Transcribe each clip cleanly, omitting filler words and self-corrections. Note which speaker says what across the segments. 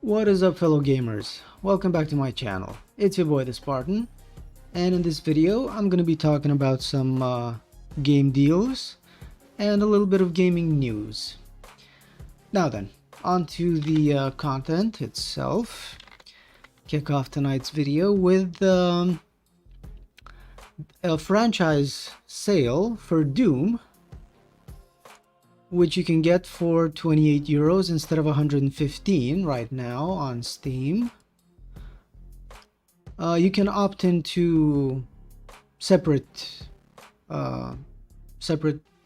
Speaker 1: What is up, fellow gamers? Welcome back to my channel. It's your boy the Spartan, and in this video I'm gonna be talking about some game deals and a little bit of gaming news. Now then, on to the content itself. Kick off tonight's video with a franchise sale for Doom, which you can get for 28 euros instead of 115 right now on Steam. You can opt into separate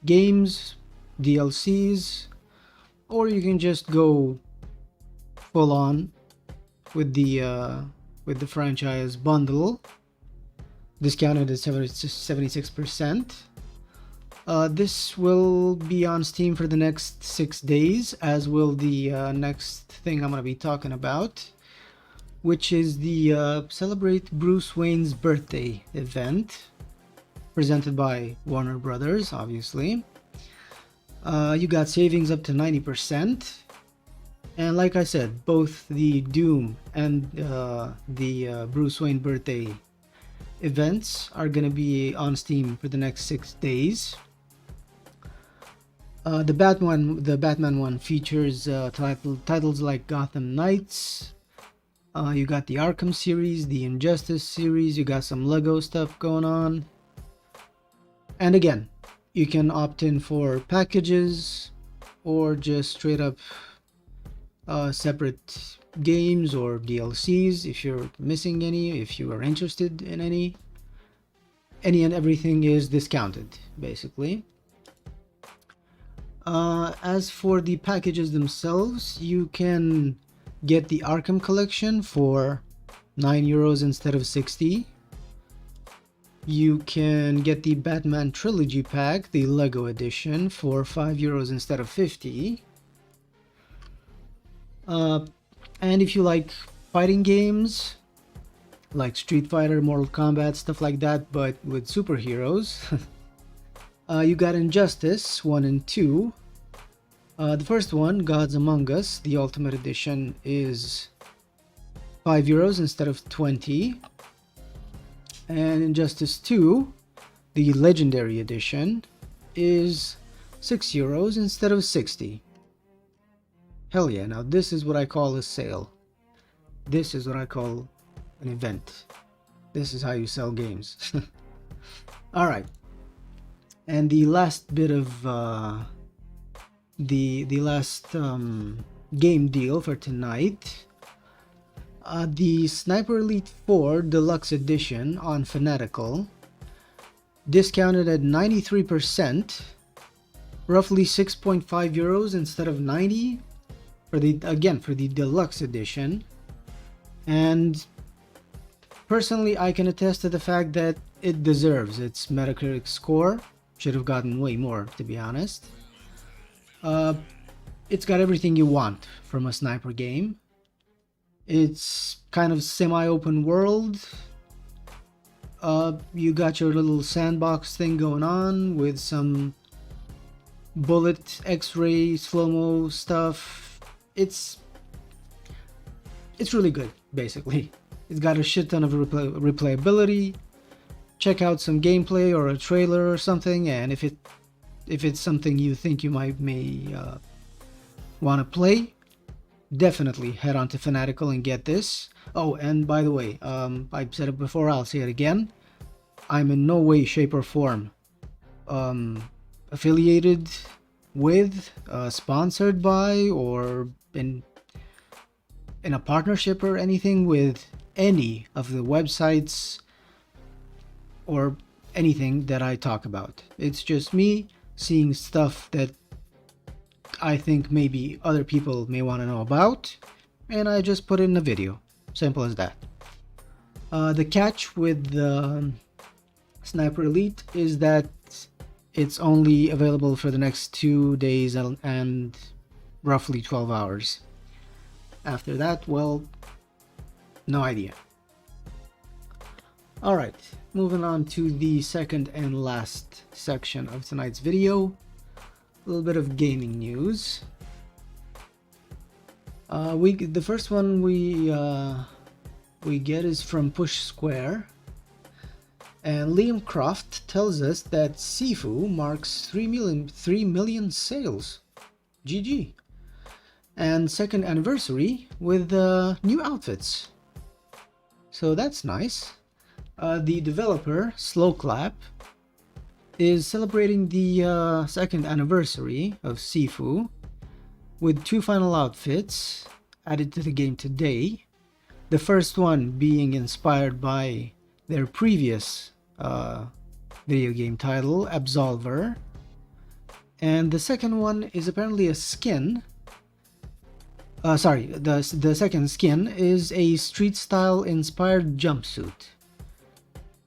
Speaker 1: games, DLCs, or you can just go full on with the franchise bundle, discounted at 76%. This will be on Steam for the next 6 days, as will the next thing I'm going to be talking about, which is the Celebrate Bruce Wayne's Birthday event, presented by Warner Brothers, obviously. You got savings up to 90%. And like I said, both the Doom and the Bruce Wayne Birthday events are going to be on Steam for the next 6 days. The Batman one features titles like Gotham Knights. You got the Arkham series, the Injustice series. You got some Lego stuff going on. And again, you can opt in for packages or just straight up separate games or DLCs if you're missing any, if you are interested in any. Any and everything is discounted, basically. As for the packages themselves, you can get the Arkham collection for 9 euros instead of 60. You can get the Batman Trilogy pack, the Lego edition, for 5 euros instead of 50. And if you like fighting games like Street Fighter, Mortal Kombat, stuff like that, but with superheroes, you got Injustice 1 and 2. The first one, Gods Among Us, the Ultimate Edition, is 5 euros instead of 20. And Injustice 2, the Legendary Edition, is 6 euros instead of 60. Hell yeah, now this is what I call a sale. This is what I call an event. This is how you sell games. Alright. And the last bit of the last game deal for tonight, the Sniper Elite 4 Deluxe Edition on Fanatical, discounted at 93%, roughly 6.5 euros instead of 90 for the Deluxe Edition. And personally, I can attest to the fact that it deserves its Metacritic score. Should have gotten way more, to be honest. It's got everything you want from a sniper game. It's kind of semi-open world. You got your little sandbox thing going on with some bullet, X-ray, slow-mo stuff. It's really good, basically. It's got a shit ton of replayability. Check out some gameplay or a trailer or something, and if it's something you think you may want to play, definitely head on to Fanatical and get this. Oh, and by the way, I've said it before, I'll say it again. I'm in no way, shape, or form affiliated with, sponsored by, or in a partnership or anything with any of the websites or anything that I talk about. It's just me seeing stuff that I think maybe other people may want to know about, and I just put it in a video. Simple as that. The catch with the Sniper Elite is that it's only available for the next 2 days and roughly 12 hours. After that, well, no idea. Alright, moving on to the second and last section of tonight's video. A little bit of gaming news. The first one we get is from Push Square, and Liam Croft tells us that Sifu marks 3 million sales. GG. And second anniversary with new outfits. So that's nice. The developer, Slowclap, is celebrating the second anniversary of Sifu with 2 final outfits added to the game today. The first one being inspired by their previous video game title, Absolver. And the second one is apparently a skin. The second skin is a street-style inspired jumpsuit.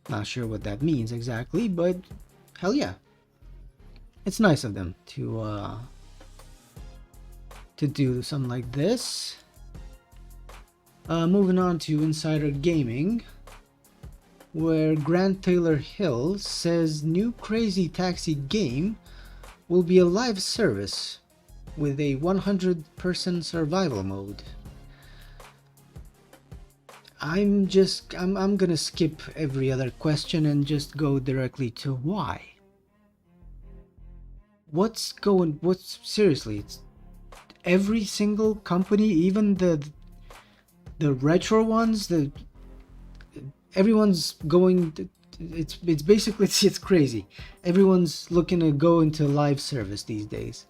Speaker 1: Not sure what that means exactly, but hell yeah. It's nice of them to do something like this. Moving on to Insider Gaming, where Grant Taylor Hill says new Crazy Taxi game will be a live service with a 100-person survival mode. I'm gonna skip every other question and just go directly to why. Seriously, it's every single company, even the retro ones, everyone's going to, it's basically it's crazy. Everyone's looking to go into live service these days.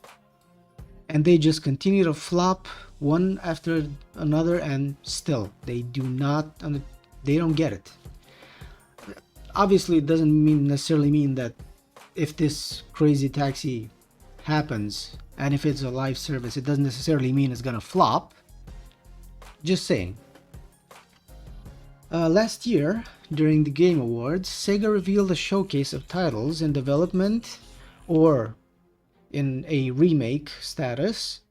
Speaker 1: And they just continue to flop one after another, and still they don't get it. Obviously, it doesn't necessarily mean that if this Crazy Taxi happens and if it's a live service, it doesn't necessarily mean it's gonna flop. Just saying. Last year, during the Game Awards, Sega revealed a showcase of titles in development or in a remake status,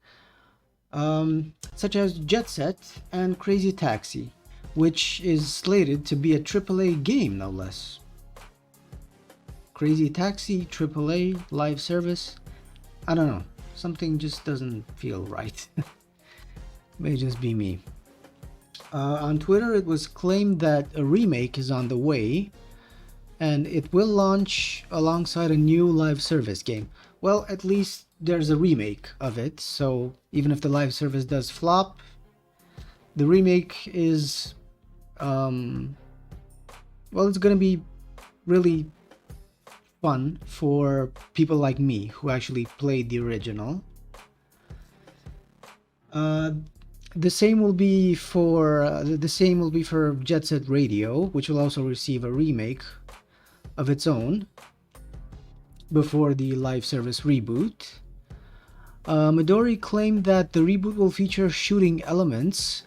Speaker 1: such as Jet Set and Crazy Taxi, which is slated to be a AAA game, no less. Crazy Taxi, AAA, live service, I don't know, something just doesn't feel right. May just be me. On Twitter, it was claimed that a remake is on the way, and it will launch alongside a new live service game. Well, at least there's a remake of it, so even if the live service does flop, the remake is, well, it's gonna be really fun for people like me who actually played the original. The same will be for Jet Set Radio, which will also receive a remake of its own before the live service reboot. Midori claimed that the reboot will feature shooting elements,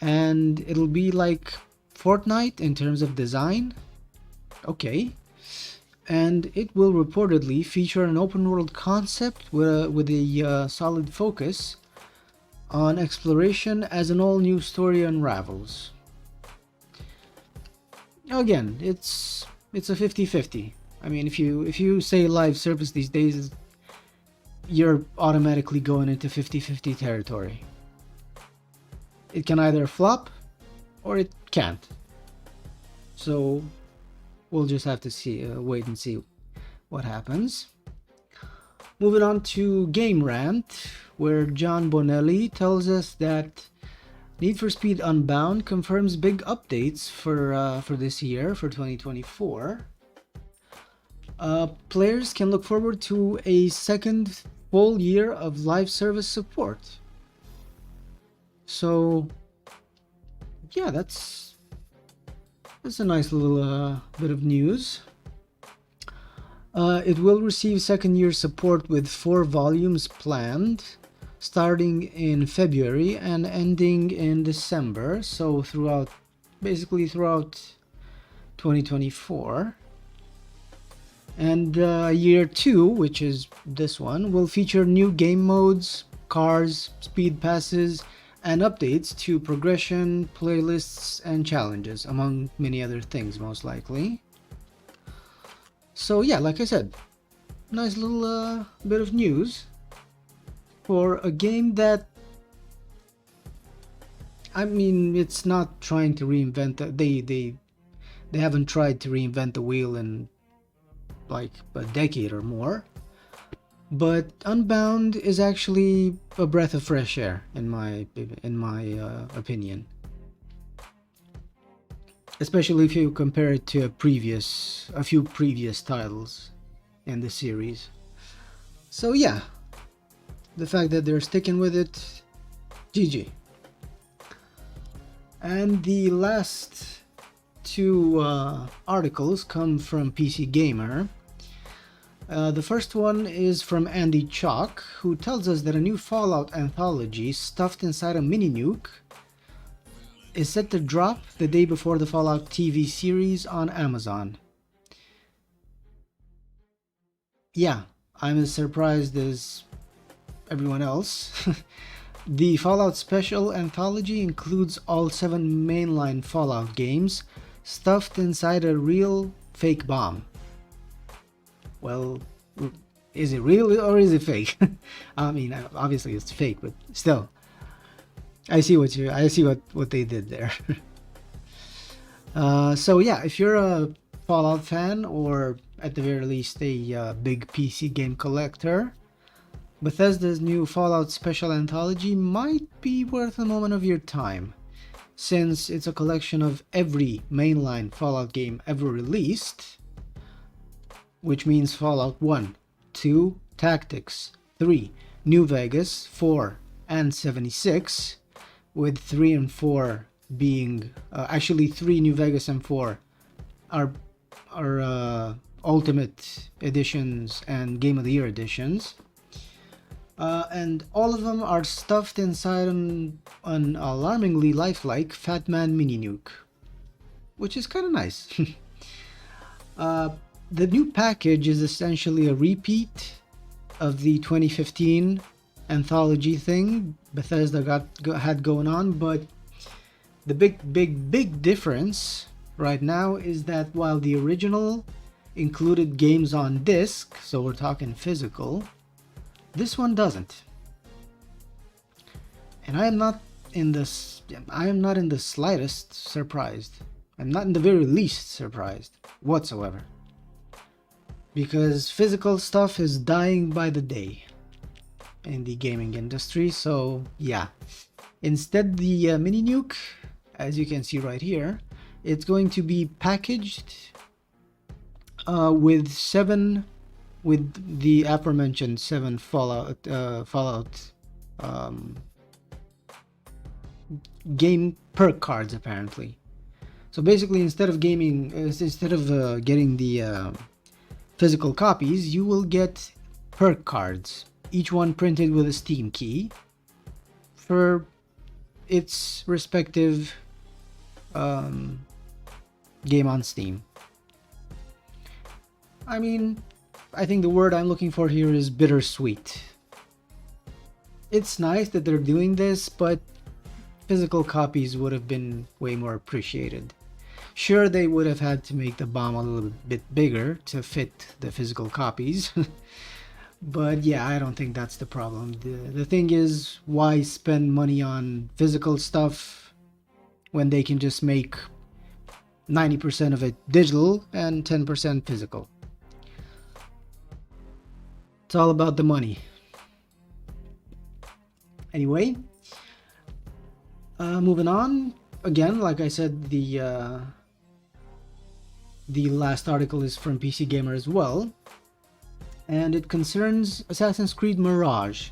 Speaker 1: and it'll be like Fortnite in terms of design. Okay. And it will reportedly feature an open world concept with a solid focus on exploration as an all-new story unravels. Again, it's a 50-50. I mean, if you say live service these days, you're automatically going into 50-50 territory. It can either flop or it can't. So we'll just have to wait and see what happens. Moving on to Game Rant, where John Bonelli tells us that Need for Speed Unbound confirms big updates for this year, for 2024. Players can look forward to a second full year of live service support. So, yeah, that's a nice little bit of news. It will receive second year support with 4 volumes planned, starting in February and ending in December, so basically throughout 2024. And year 2, which is this one, will feature new game modes, cars, speed passes, and updates to progression, playlists, and challenges, among many other things, most likely. So yeah, like I said, nice little bit of news for a game that I mean, it's not trying to reinvent they haven't tried to reinvent the wheel in like a decade or more. But Unbound is actually a breath of fresh air in my opinion, especially if you compare it to a few previous titles in the series. So yeah, the fact that they're sticking with it, GG. And the last two articles come from PC Gamer. The first one is from Andy Chalk, who tells us that a new Fallout anthology stuffed inside a mini nuke is set to drop the day before the Fallout TV series on Amazon. Yeah, I'm as surprised as everyone else. The Fallout Special Anthology includes all 7 mainline Fallout games stuffed inside a real fake bomb. Well, is it real or is it fake? I mean, obviously it's fake, but still, I see what they did there. So yeah, if you're a Fallout fan or at the very least a big PC game collector, Bethesda's new Fallout Special Anthology might be worth a moment of your time, since it's a collection of every mainline Fallout game ever released, which means Fallout 1, 2, Tactics, 3, New Vegas, 4, and 76, with 3 and 4 being, actually 3 New Vegas and 4 are Ultimate Editions and Game of the Year Editions. And all of them are stuffed inside an alarmingly lifelike Fat Man mini nuke, which is kind of nice. The new package is essentially a repeat of the 2015 anthology thing Bethesda had going on, but the big difference right now is that while the original included games on disc, so we're talking physical, this one doesn't. And I am not in the slightest surprised. I'm not in the very least surprised whatsoever. Because physical stuff is dying by the day in the gaming industry, so yeah. Instead, the mini nuke, as you can see right here, it's going to be packaged with the aforementioned 7 Fallout game perk cards, apparently. So basically, instead of getting the physical copies, you will get perk cards, each one printed with a Steam key for its respective game on Steam. I mean, I think the word I'm looking for here is bittersweet. It's nice that they're doing this, but physical copies would have been way more appreciated. Sure, they would have had to make the bomb a little bit bigger to fit the physical copies. But yeah, I don't think that's the problem. The thing is, why spend money on physical stuff when they can just make 90% of it digital and 10% physical? It's all about the money. Anyway, moving on. Again, like I said, the last article is from PC Gamer as well, and it concerns Assassin's Creed Mirage.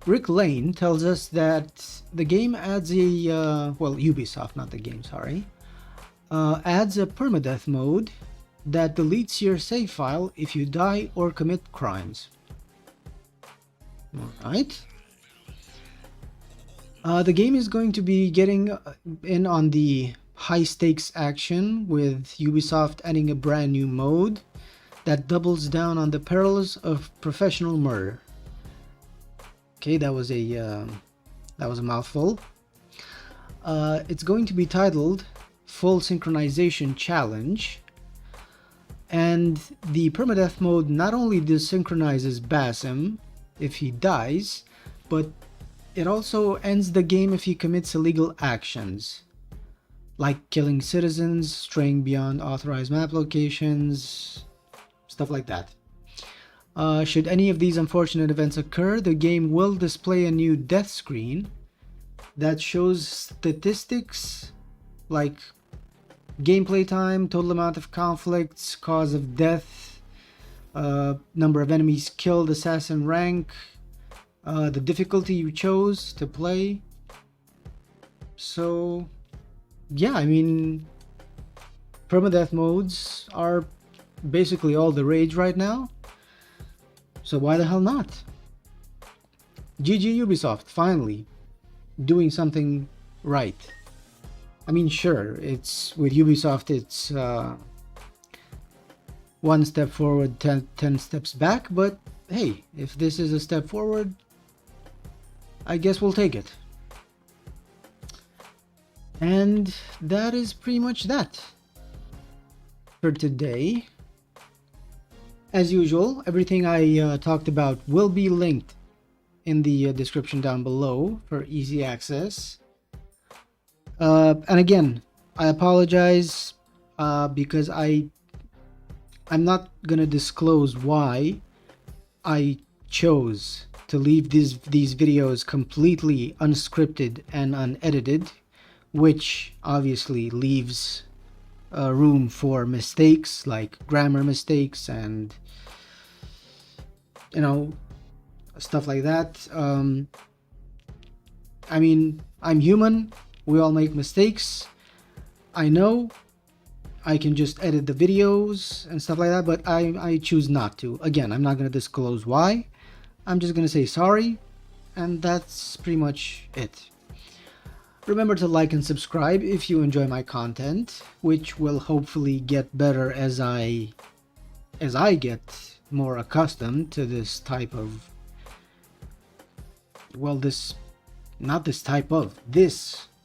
Speaker 1: Rick Lane tells us that the game adds a Ubisoft, not the game, sorry, adds a permadeath mode that deletes your save file if you die or commit crimes. Alright. The game is going to be getting in on the high stakes action, with Ubisoft adding a brand new mode that doubles down on the perils of professional murder. Okay, that was a mouthful. It's going to be titled Full Synchronization Challenge, and the permadeath mode not only desynchronizes Basim if he dies, but It also ends the game if he commits illegal actions, like killing citizens, straying beyond authorized map locations, stuff like that. Should any of these unfortunate events occur, the game will display a new death screen that shows statistics like gameplay time, total amount of conflicts, cause of death, number of enemies killed, assassin rank, the difficulty you chose to play. So yeah, I mean, permadeath modes are basically all the rage right now, so why the hell not? GG Ubisoft, finally doing something right. I mean, sure, it's with Ubisoft, it's one step forward, 10 steps back, but hey, if this is a step forward, I guess we'll take it. And that is pretty much that for today. As usual, everything I talked about will be linked in the description down below for easy access. And again, I apologize because I'm not gonna disclose why I chose to leave these videos completely unscripted and unedited, which obviously leaves room for mistakes like grammar mistakes and stuff like that. I mean, I'm human, we all make mistakes. I know I can just edit the videos and stuff like that, but I choose not to. Again, I'm not going to disclose why. I'm just going to say sorry, and that's pretty much it. Remember to like and subscribe if you enjoy my content, which will hopefully get better as I get more accustomed to this type of, well, this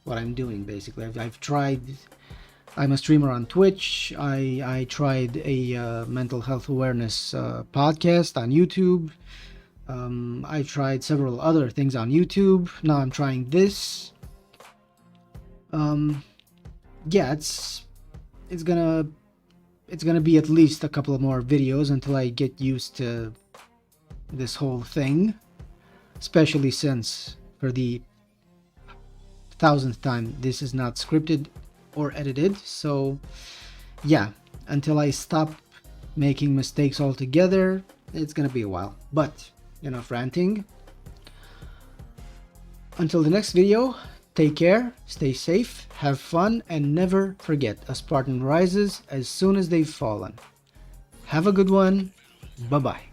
Speaker 1: what I'm doing basically. I've tried, I'm a streamer on Twitch. I tried a mental health awareness podcast on YouTube. I tried several other things on YouTube. Now I'm trying this. Yeah, it's gonna be at least a couple of more videos until I get used to this whole thing, especially since for the 1000th time this is not scripted or edited. So yeah, until I stop making mistakes altogether, it's gonna be a while. But enough ranting. Until the next video, take care, stay safe, have fun, and never forget, a Spartan rises as soon as they've fallen. Have a good one. Bye-bye.